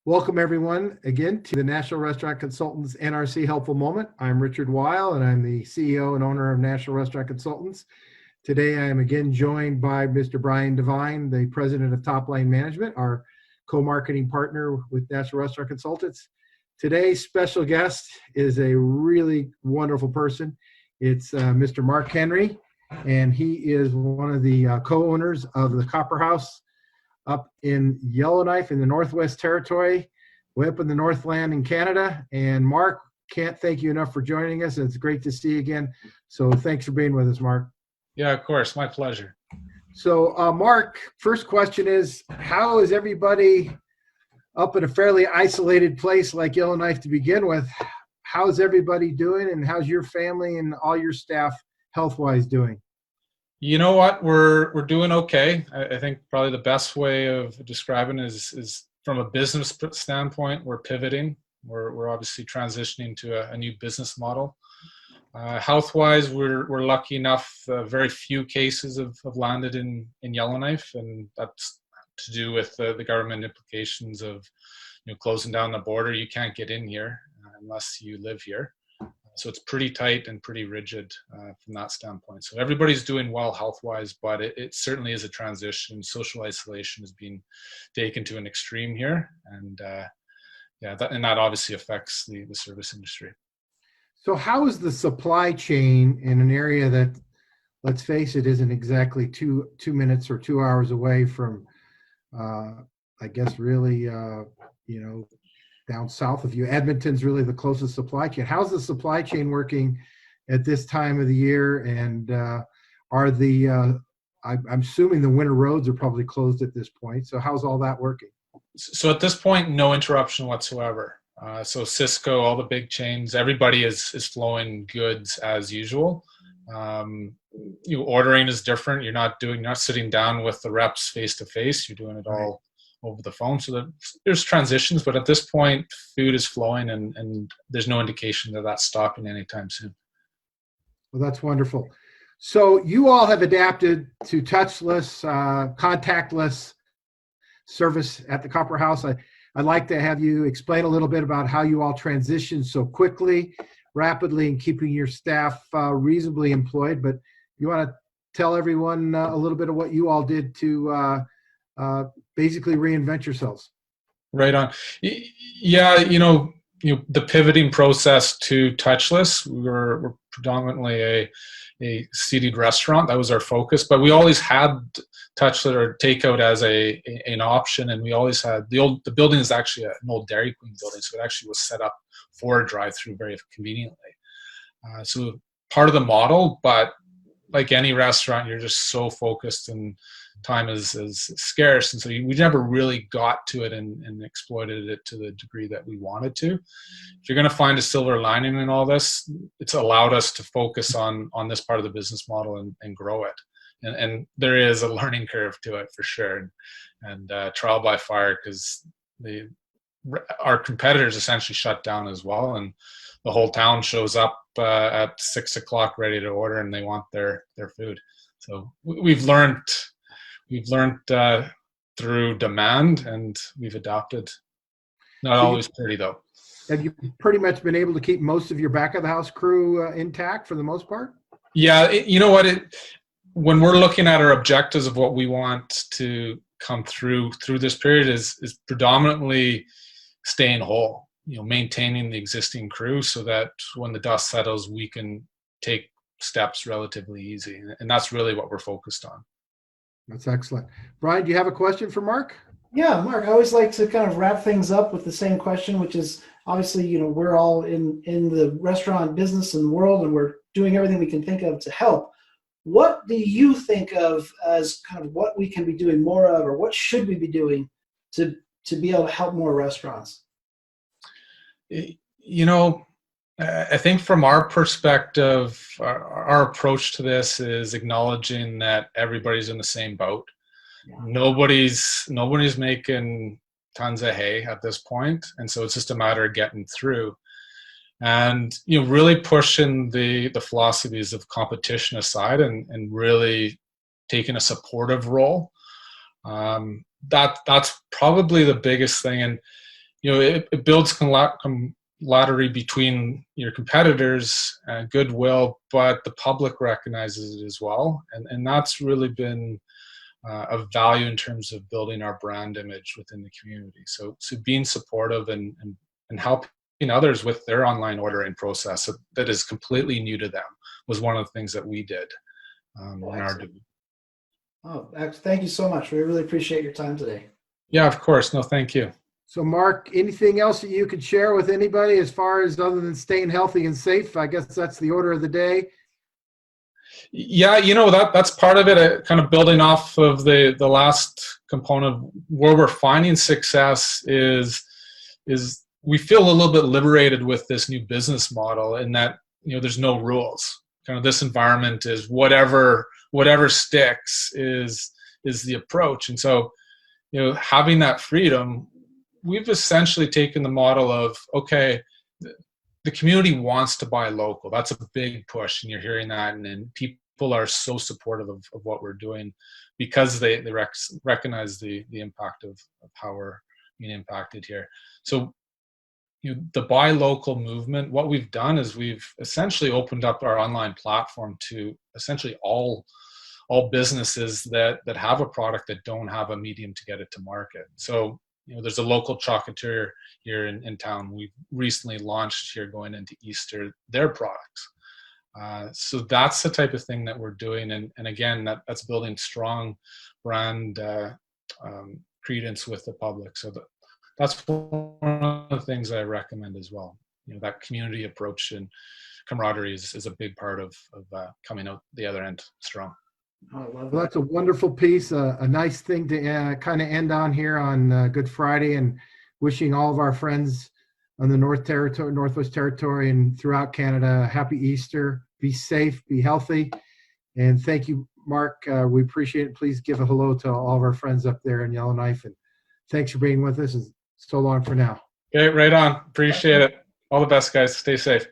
Welcome everyone again to the National Restaurant Consultants NRC Helpful Moment. I'm Richard Weil and I'm the CEO and owner of National Restaurant Consultants. Today I am again joined by Mr. Brian Devine, the president of Top Line Management, our co-marketing partner with National Restaurant Consultants. Today's special guest is a really wonderful person. It's Mr. Mark Henry, and he is one of the co-owners of the Copperhouse up in Yellowknife in the Northwest Territory, way up in the Northland in Canada. And Mark, can't thank you enough for joining us. It's great to see you again. So thanks for being with us, Mark. Yeah, of course, my pleasure. So Mark, first question is, how is everybody up in a fairly isolated place like Yellowknife to begin with? How's everybody doing, and how's your family and all your staff health-wise doing? You know what, we're doing okay. I think probably the best way of describing it is from a business standpoint, we're pivoting. We're obviously transitioning to a new business model. Health-wise, we're lucky enough. Very few cases have landed in Yellowknife, and that's to do with the government implications of closing down the border. You can't get in here unless you live here. So it's pretty tight and pretty rigid from that standpoint. So everybody's doing well health-wise, but it certainly is a transition. Social isolation is being taken to an extreme here, and that obviously affects the service industry. So how is the supply chain in an area that, let's face it, isn't exactly two minutes or 2 hours away from, I guess, really, down south of you? Edmonton's really the closest supply chain. How's the supply chain working at this time of the year? And I'm assuming the winter roads are probably closed at this point. So how's all that working? So at this point, no interruption whatsoever. So Cisco, all the big chains, everybody is flowing goods as usual. Ordering is different. You're not sitting down with the reps face to face. You're doing it all over the phone. So there's transitions, but at this point, food is flowing, and there's no indication that that's stopping anytime soon. Well, that's wonderful. So you all have adapted to touchless, contactless service at the Copperhouse. I'd like to have you explain a little bit about how you all transitioned so quickly, rapidly, and keeping your staff reasonably employed. But you want to tell everyone a little bit of what you all did to basically reinvent yourselves. Right on. Yeah, the pivoting process to touchless. We're predominantly a seated restaurant. That was our focus, but we always had touchless or takeout as an option, and we always had the building is actually an old Dairy Queen building, so it actually was set up for a drive-through very conveniently. So part of the model, but like any restaurant, you're just so focused and time is scarce, and so we never really got to it and exploited it to the degree that we wanted to. If you're going to find a silver lining in all this, it's allowed us to focus on this part of the business model and grow it. And there is a learning curve to it for sure, and trial by fire, because our competitors essentially shut down as well, and the whole town shows up at 6 o'clock ready to order, and they want their food. So we've learned through demand, and we've adopted. Not always pretty though. Have you pretty much been able to keep most of your back of the house crew intact for the most part? Yeah, you know what? When we're looking at our objectives of what we want to come through this period is predominantly staying whole. Maintaining the existing crew so that when the dust settles, we can take steps relatively easy, and that's really what we're focused on. That's excellent. Brian, do you have a question for Mark? Yeah, Mark, I always like to kind of wrap things up with the same question, which is obviously, we're all in the restaurant business and world, and we're doing everything we can think of to help. What do you think of as kind of what we can be doing more of, or what should we be doing to be able to help more restaurants? I think from our perspective, our approach to this is acknowledging that everybody's in the same boat. Yeah. Nobody's making tons of hay at this point, and so it's just a matter of getting through. And really pushing the philosophies of competition aside, and really taking a supportive role. That's probably the biggest thing. And it builds camaraderie between your competitors, goodwill, but the public recognizes it as well, and that's really been of value in terms of building our brand image within the community. So being supportive and helping others with their online ordering process that is completely new to them was one of the things that we did in our. Oh, thank you so much. We really appreciate your time today. Yeah, of course. No, thank you. So Mark, anything else that you could share with anybody as far as other than staying healthy and safe? I guess that's the order of the day. Yeah, that's part of it. Kind of building off of the last component, where we're finding success is we feel a little bit liberated with this new business model, in that there's no rules. Kind of this environment is whatever sticks is the approach, and so having that freedom, we've essentially taken the model of, okay, the community wants to buy local. That's a big push, and you're hearing that, and people are so supportive of what we're doing, because they recognize the impact of how we're being impacted here. So the buy local movement, what we've done is we've essentially opened up our online platform to essentially all businesses that have a product that don't have a medium to get it to market. So there's a local chocolatier here in town. We've recently launched here going into Easter their products. So that's the type of thing that we're doing, and again, that's building strong brand credence with the public. So that's one of the things I recommend as well. That community approach and camaraderie is a big part of coming out the other end strong. Oh, I love that. Well, that's a wonderful piece, a nice thing to kind of end on here on Good Friday, and wishing all of our friends on the Northwest Territory and throughout Canada a happy Easter. Be safe, be healthy, and thank you, Mark. We appreciate it. Please give a hello to all of our friends up there in Yellowknife, and thanks for being with us, and so long for now. Okay, right on. Appreciate it. All the best, guys. Stay safe.